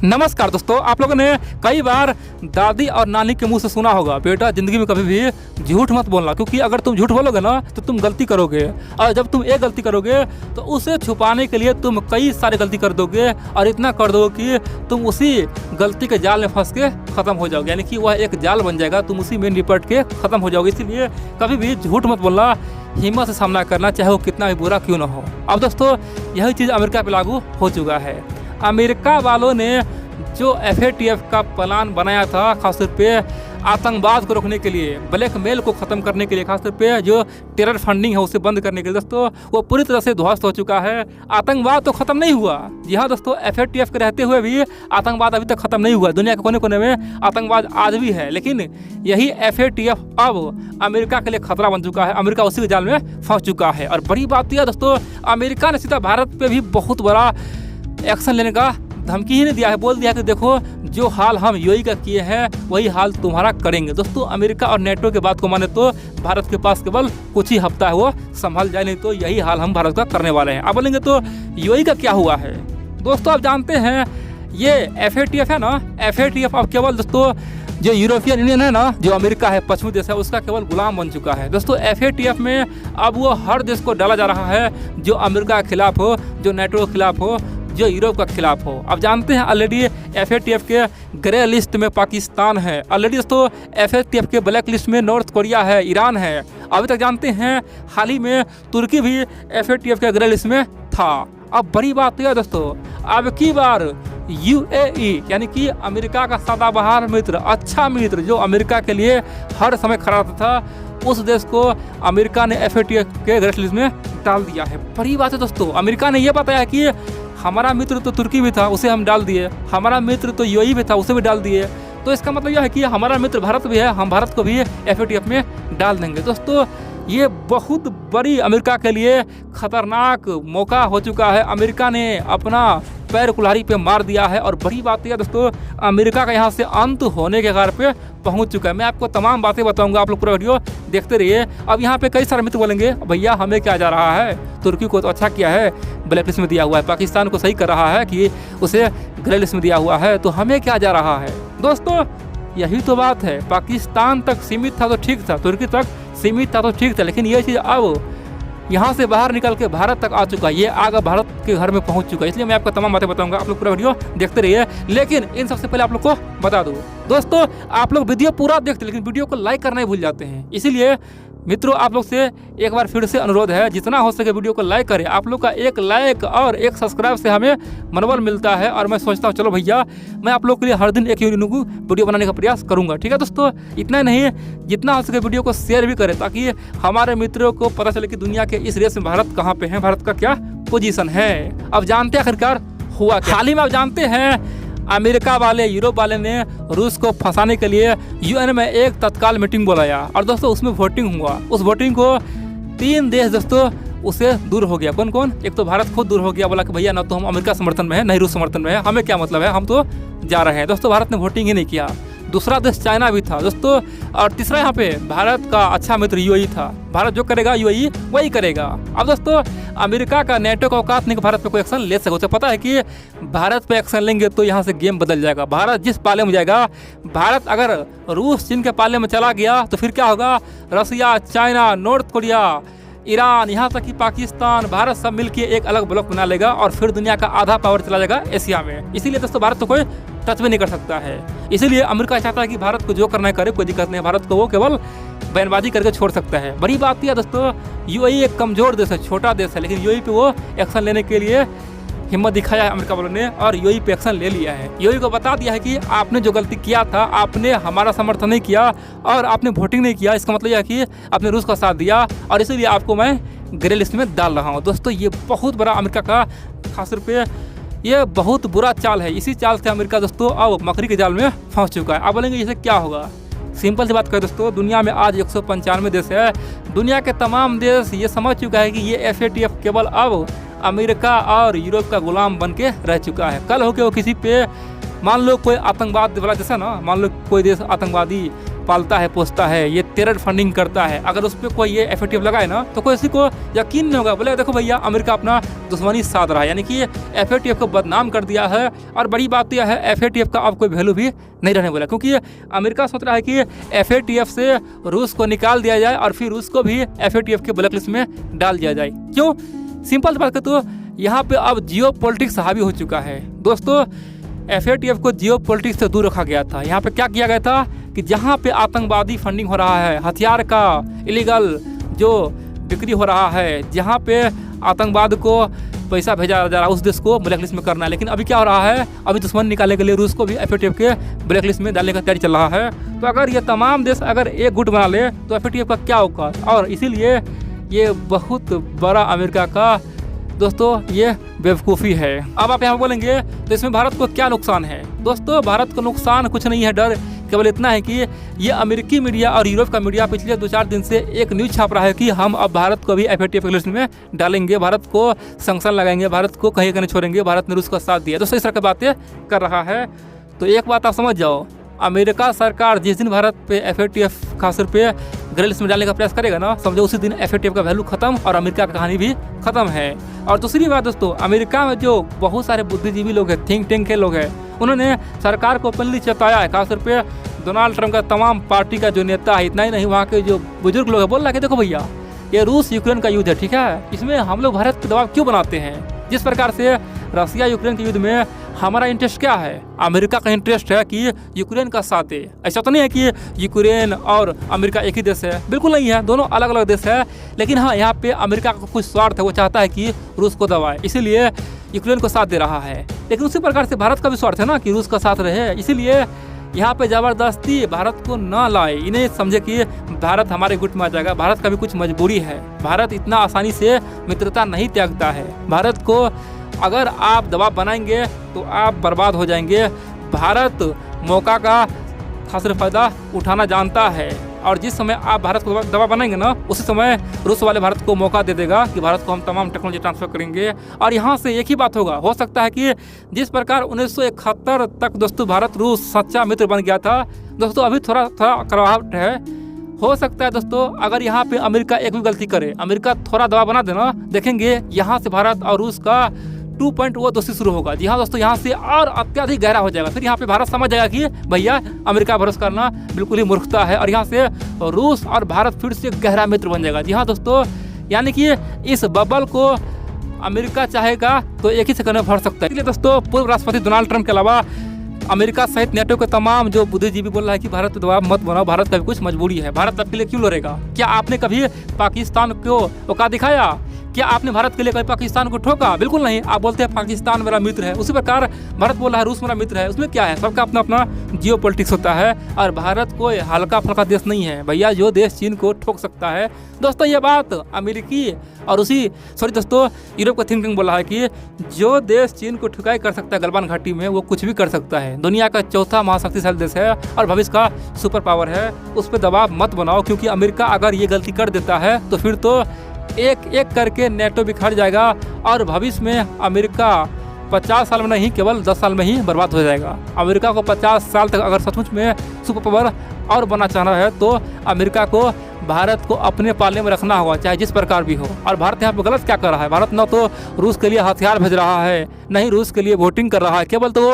नमस्कार दोस्तों, आप लोगों ने कई बार दादी और नानी के मुंह से सुना होगा, बेटा जिंदगी में कभी भी झूठ मत बोलना, क्योंकि अगर तुम झूठ बोलोगे ना तो तुम गलती करोगे, और जब तुम एक गलती करोगे तो उसे छुपाने के लिए तुम कई सारी गलती कर दोगे और इतना कर दोगे कि तुम उसी गलती के जाल में फंस के खत्म हो जाओगे, यानी कि वह एक जाल बन जाएगा, तुम उसी में निपट के खत्म हो जाओगे। इसीलिए कभी भी झूठ मत बोलना, हिम्मत से सामना करना, चाहे वो कितना भी बुरा क्यों ना हो। अब दोस्तों यही चीज़ अमेरिका पे लागू हो चुका है। अमेरिका वालों ने जो FATF का प्लान बनाया था, खासतौर पे आतंकवाद को रोकने के लिए, ब्लैकमेल को ख़त्म करने के लिए, खासतौर पे जो टेरर फंडिंग है उसे बंद करने के लिए, दोस्तों वो पूरी तरह से ध्वस्त हो चुका है। आतंकवाद तो ख़त्म नहीं हुआ। जी हाँ दोस्तों, FATF के रहते हुए भी आतंकवाद अभी तक ख़त्म नहीं हुआ। दुनिया के कोने कोने में आतंकवाद आज भी है, लेकिन यही FATF अब अमेरिका के लिए खतरा बन चुका है। अमेरिका उसी के जाल में फंस चुका है। और बड़ी बात यह दोस्तों, अमेरिका ने सीधा भारत पर भी बहुत बड़ा एक्शन लेने का धमकी ही नहीं दिया है, बोल दिया कि देखो जो हाल हम UAE का किए हैं वही हाल तुम्हारा करेंगे। दोस्तों अमेरिका और नेटो के बात को माने तो भारत के पास केवल कुछ ही हफ्ता है वो संभल जाए, नहीं तो यही हाल हम भारत का करने वाले हैं। अब बोलेंगे तो UAE का क्या हुआ है। दोस्तों आप जानते हैं ये FATF है ना, FATF अब केवल दोस्तों जो यूरोपियन यूनियन है ना, जो अमेरिका है, पश्चिमी देश है, उसका केवल गुलाम बन चुका है। दोस्तों FATF में अब वो हर देश को डाला जा रहा है, जो अमेरिका के खिलाफ हो, जो नेटो के खिलाफ हो, जो यूरोप का खिलाफ हो। अब जानते हैं ऑलरेडी FATF के ग्रे लिस्ट में पाकिस्तान है, ऑलरेडी दोस्तों FATF के ब्लैक लिस्ट में नॉर्थ कोरिया है, ईरान है। अभी तक जानते हैं हाल ही में तुर्की भी FATF के ग्रे लिस्ट में था। अब बड़ी बात यह दोस्तों, अब की बार UAE यानी कि अमेरिका का सदाबहार मित्र, अच्छा मित्र, जो अमेरिका के लिए हर समय खड़ा था, उस देश को अमेरिका ने FATF के ग्रे लिस्ट में डाल दिया है। बड़ी बात है दोस्तों, अमेरिका ने यह बताया कि हमारा मित्र तो तुर्की भी था, उसे हम डाल दिए, हमारा मित्र तो UAE भी था, उसे भी डाल दिए। तो इसका मतलब यह है कि हमारा मित्र भारत भी है, हम भारत को भी FATF में डाल देंगे। दोस्तों ये बहुत बड़ी अमेरिका के लिए खतरनाक मौका हो चुका है। अमेरिका ने अपना पैर कुल्हाड़ी पे मार दिया है। और बड़ी बात यह दोस्तों, अमेरिका का यहाँ से अंत होने के कगार पे पहुँच चुका है। मैं आपको तमाम बातें बताऊंगा, आप लोग पूरा वीडियो देखते रहिए। अब यहाँ पे कई सारे मित्र बोलेंगे भैया हमें क्या जा रहा है, तुर्की को तो अच्छा किया है, ब्लैक लिस्ट में दिया हुआ है, पाकिस्तान को सही कर रहा है कि उसे ग्रे लिस्ट में दिया हुआ है, तो हमें क्या जा रहा है। दोस्तों यही तो बात है, पाकिस्तान तक सीमित था तो ठीक था, तुर्की तक सीमित था तो ठीक था, लेकिन ये चीज़ अब यहाँ से बाहर निकल के भारत तक आ चुका है, ये आगे भारत के घर में पहुँच चुका है। इसलिए मैं आपको तमाम बातें बताऊंगा, आप लोग पूरा वीडियो देखते रहिए। लेकिन इन सबसे पहले आप लोग को बता दूँ दोस्तों, आप लोग वीडियो पूरा देखते लेकिन वीडियो को लाइक करना ही भूल जाते हैं। इसीलिए मित्रों आप लोग से एक बार फिर से अनुरोध है, जितना हो सके वीडियो को लाइक करें। आप लोग का एक लाइक और एक सब्सक्राइब से हमें मनोबल मिलता है, और मैं सोचता हूँ चलो भैया मैं आप लोग के लिए हर दिन एक वीडियो बनाने का प्रयास करूँगा। ठीक है दोस्तों, इतना नहीं, जितना हो सके वीडियो को शेयर भी करें, ताकि हमारे मित्रों को पता चले कि दुनिया के इस रेस में भारत कहाँ पे है, भारत का क्या पोजीशन है। अब जानते हैं आखिरकार हुआ क्या। हाल ही में आप जानते हैं अमेरिका वाले, यूरोप वाले ने रूस को फंसाने के लिए UN में एक तत्काल मीटिंग बुलाया, और दोस्तों उसमें वोटिंग हुआ। उस वोटिंग को 3 देश दोस्तों उसे दूर हो गया। कौन कौन? एक तो भारत खुद दूर हो गया, बोला कि भैया ना तो हम अमेरिका समर्थन में है, नहीं रूस समर्थन में है, हमें क्या मतलब है, हम तो जा रहे हैं। दोस्तों भारत ने वोटिंग ही नहीं किया। दूसरा देश चाइना भी था दोस्तों, और तीसरा यहाँ पे भारत का अच्छा मित्र UAE था। भारत जो करेगा UAE वही करेगा। अब दोस्तों अमेरिका का नेटो का औकात नहीं कि भारत पे कोई एक्शन ले सके। उसे पता है कि भारत पे एक्शन लेंगे तो यहाँ से गेम बदल जाएगा, भारत जिस पाले में जाएगा। भारत अगर रूस चीन के पाले में चला गया तो फिर क्या होगा, रसिया, चाइना, नॉर्थ कोरिया, ईरान, यहाँ तक कि पाकिस्तान, भारत सब मिलके एक अलग ब्लॉक बना लेगा, और फिर दुनिया का आधा पावर चला जाएगा एशिया में। इसीलिए दोस्तों भारत तो कोई टच भी नहीं कर सकता है। इसीलिए अमेरिका चाहता है कि भारत को जो करना है करे, कोई दिक्कत नहीं है, भारत को वो केवल बयानबाजी करके छोड़ सकता है। बड़ी बात यह दोस्तों, UAE एक कमजोर देश है, छोटा देश है, लेकिन UAE पे वो एक्शन लेने के लिए हिम्मत दिखाया है अमेरिका वालों ने, और UAE पे एक्शन ले लिया है। UAE को बता दिया है कि आपने जो गलती किया था, आपने हमारा समर्थन नहीं किया और आपने वोटिंग नहीं किया, इसका मतलब यह है कि आपने रूस का साथ दिया, और इसीलिए आपको मैं ग्रे लिस्ट में डाल रहा हूँ। दोस्तों ये बहुत बड़ा अमेरिका का खासतौर पे ये बहुत बुरा चाल है। इसी चाल से अमेरिका दोस्तों अब मकड़ी के जाल में फंस चुका है। आप बोलेंगे इसे क्या होगा, सिंपल सी बात करें दोस्तों, दुनिया में आज 195 देश है। दुनिया के तमाम देश ये समझ चुका है कि ये FATF केवल अब अमेरिका और यूरोप का गुलाम बन के रह चुका है। कल हो के वो किसी पे मान लो कोई आतंकवाद वाला जैसा ना, मान लो कोई देश आतंकवादी पालता है, पोसता है, ये टेरर फंडिंग करता है, अगर उस पर कोई ये FATF लगाए ना तो कोई किसी को यकीन नहीं होगा, बोले देखो भैया अमेरिका अपना दुश्मनी साध रहा है, यानी कि FATF को बदनाम कर दिया है। और बड़ी बात यह है FATF का अब कोई वैल्यू भी नहीं रहने वाला, क्योंकि अमेरिका सोच रहा है कि FATF से रूस को निकाल दिया जाए और फिर रूस को भी FATF के ब्लैक लिस्ट में डाल दिया जाए। क्यों? सिंपल बात है, तो यहाँ पे अब जियो पॉलिटिक्स हावी हो चुका है दोस्तों। FATF को जियो पॉलिटिक्स से दूर रखा गया था। यहाँ पे क्या किया गया था कि जहाँ पे आतंकवादी फंडिंग हो रहा है, हथियार का इलीगल जो बिक्री हो रहा है, जहाँ पे आतंकवाद को पैसा भेजा जा रहा है, उस देश को ब्लैक लिस्ट में करना है। लेकिन अभी क्या हो रहा है, अभी दुश्मन निकालने के लिए रूस को भी FATF के ब्लैक लिस्ट में डालने का तैयारी चल रहा है। तो अगर ये तमाम देश अगर एक गुट बना ले तो FATF का क्या होगा। और इसीलिए ये बहुत बड़ा अमेरिका का दोस्तों ये बेवकूफ़ी है। अब आप यहाँ बोलेंगे तो इसमें भारत को क्या नुकसान है। दोस्तों भारत को नुकसान कुछ नहीं है, डर केवल इतना है कि ये अमेरिकी मीडिया और यूरोप का मीडिया पिछले 2-4 दिन से एक न्यूज़ छाप रहा है कि हम अब भारत को भी FATF लिस्ट में डालेंगे, भारत को सैंक्शन लगाएंगे, भारत को कहीं नहीं छोड़ेंगे, भारत ने रूस का साथ दिया। दोस्तों इस तरह की बातें कर रहा है। तो एक बात आप समझ जाओ, अमेरिका सरकार जिस दिन भारत पे FATF खासतौर पे ग्रे लिस्ट में डालने का प्रयास करेगा ना, समझो उसी दिन FATF का वैल्यू खत्म और अमेरिका की कहानी भी खत्म है। और दूसरी बात दोस्तों, अमेरिका में जो बहुत सारे बुद्धिजीवी लोग हैं, थिंक टैंक के लोग हैं, उन्होंने सरकार को ओपनली चेताया है, खासतौर पे डोनाल्ड ट्रंप का तमाम पार्टी का जो नेता है, इतना ही नहीं वहाँ के जो बुजुर्ग लोग हैं, बोल रहा है कि देखो भैया ये रूस यूक्रेन का युद्ध है, ठीक है, इसमें हम लोग भारत पर दबाव क्यों बनाते हैं। जिस प्रकार से रसिया यूक्रेन के युद्ध में हमारा इंटरेस्ट क्या है, अमेरिका का इंटरेस्ट है कि यूक्रेन का साथ दे। ऐसा तो नहीं है कि यूक्रेन और अमेरिका एक ही देश है, बिल्कुल नहीं है, दोनों अलग अलग देश है। लेकिन हाँ, यहाँ पे अमेरिका का कुछ स्वार्थ है, वो चाहता है कि रूस को दबाए, इसीलिए यूक्रेन को साथ दे रहा है। लेकिन उसी प्रकार से भारत का भी स्वार्थ है ना कि रूस का साथ रहे, इसीलिए यहाँ पे ज़बरदस्ती भारत को न लाए, इन्हें समझे कि भारत हमारे गुट में आ जाएगा। भारत का भी कुछ मजबूरी है, भारत इतना आसानी से मित्रता नहीं त्यागता है। भारत को अगर आप दबाव बनाएंगे तो आप बर्बाद हो जाएंगे। भारत मौका का खास फ़ायदा उठाना जानता है, और जिस समय आप भारत को दबाव बनाएंगे ना, उसी समय रूस वाले भारत को मौका दे देगा कि भारत को हम तमाम टेक्नोलॉजी ट्रांसफ़र करेंगे। और यहाँ से एक ही बात होगा, हो सकता है कि जिस प्रकार 1971 तक दोस्तों भारत रूस सच्चा मित्र बन गया था, दोस्तों अभी थोड़ा कड़वाहट है। हो सकता है दोस्तों अगर यहाँ पे अमेरिका एक भी गलती करे, अमेरिका थोड़ा दबाव बना देना, देखेंगे यहाँ से भारत और रूस का 2.0 दोस्ती शुरू होगा। जी हाँ दोस्तों, यहाँ से और अत्यधिक गहरा हो जाएगा। फिर यहाँ पे भारत समझ जाएगा कि भैया अमेरिका भरोसा करना बिल्कुल ही मूर्खता है, और यहाँ से रूस और भारत फिर से गहरा मित्र बन जाएगा। जी हाँ दोस्तों, यानी कि इस बबल को अमेरिका चाहेगा तो एक ही सेकंड में भर सकता है। इसलिए दोस्तों पूर्व राष्ट्रपति डोनाल्ड ट्रंप के अलावा अमेरिका सहित नेटो के तमाम जो बुद्धिजीवी बोल रहा है कि भारत पर दबाव मत बनाओ, भारत का भी कुछ मजबूरी है, भारत आपके लिए क्यों लड़ेगा। क्या आपने कभी पाकिस्तान को औकात दिखाया? क्या आपने भारत के लिए कभी पाकिस्तान को ठोका? बिल्कुल नहीं। आप बोलते हैं पाकिस्तान मेरा मित्र है, उसी प्रकार भारत बोल रहा है रूस मेरा मित्र है। उसमें क्या है, सबका अपना अपना जियो पॉलिटिक्स होता है, और भारत कोई हल्का फुल्का देश नहीं है भैया, जो देश चीन को ठोक सकता है। दोस्तों ये बात अमेरिकी और दोस्तों यूरोप का थिंकिंग बोल रहा है कि जो देश चीन को ठुकाई कर सकता है गलवान घाटी में, वो कुछ भी कर सकता है। दुनिया का चौथा महाशक्तिशाली देश है और भविष्य का सुपर पावर है, उस पर दबाव मत बनाओ, क्योंकि अमेरिका अगर ये गलती कर देता है तो फिर तो एक एक करके नेटो बिखर जाएगा, और भविष्य में अमेरिका 50 साल में नहीं केवल 10 साल में ही बर्बाद हो जाएगा। अमेरिका को 50 साल तक अगर सचमुच में सुपर पावर और बनना चाहना है तो अमेरिका को भारत को अपने पाले में रखना होगा, चाहे जिस प्रकार भी हो। और भारत यहाँ पे गलत क्या कर रहा है, भारत न तो रूस के लिए हथियार भेज रहा है, न ही रूस के लिए वोटिंग कर रहा है, केवल तो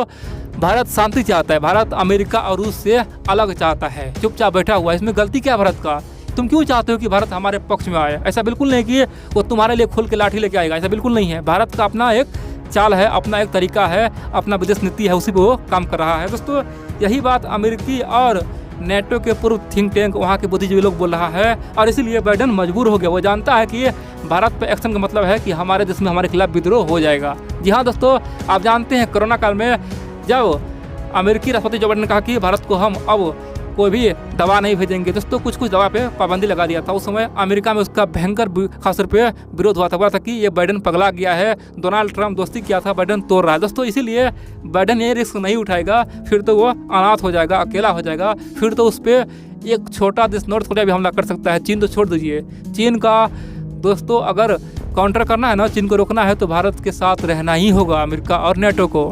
भारत शांति चाहता है। भारत अमेरिका और रूस से अलग चाहता है, चुपचाप बैठा हुआ है। इसमें गलती क्या है भारत का? तुम क्यों चाहते हो कि भारत हमारे पक्ष में आए? ऐसा बिल्कुल नहीं कि वो तुम्हारे लिए खुल के लाठी लेके आएगा, ऐसा बिल्कुल नहीं है। भारत का अपना एक चाल है, अपना एक तरीका है, अपना विदेश नीति है, उसी पर वो काम कर रहा है। दोस्तों यही बात अमेरिकी और नेटो के पूर्व थिंक टैंक वहाँ के बुद्धिजीवी लोग बोल रहा है, और इसीलिए बाइडेन मजबूर हो गया। वो जानता है कि भारत पर एक्शन का मतलब है कि हमारे देश में हमारे खिलाफ विद्रोह हो जाएगा। जी हाँ दोस्तों, आप जानते हैं कोरोना काल में जब अमेरिकी राष्ट्रपति जो बाइडेन ने कहा कि भारत को हम अब कोई भी दवा नहीं भेजेंगे, दोस्तों कुछ दवा पे पाबंदी लगा दिया था। उस समय अमेरिका में उसका भयंकर खासतौर पे विरोध हुआ था, बोला था कि ये बाइडेन पगला गया है, डोनाल्ड ट्रंप दोस्ती किया था, बाइडेन तोड़ रहा है। दोस्तों इसीलिए बाइडेन ये रिस्क नहीं उठाएगा, फिर तो वो अनाथ हो जाएगा, अकेला हो जाएगा, फिर तो उस पर एक छोटा देश नॉर्थ कोरिया भी हमला कर सकता है। चीन तो छोड़ दीजिए, चीन का दोस्तों अगर काउंटर करना है ना, चीन को रोकना है तो भारत के साथ रहना ही होगा अमेरिका और नेटो को।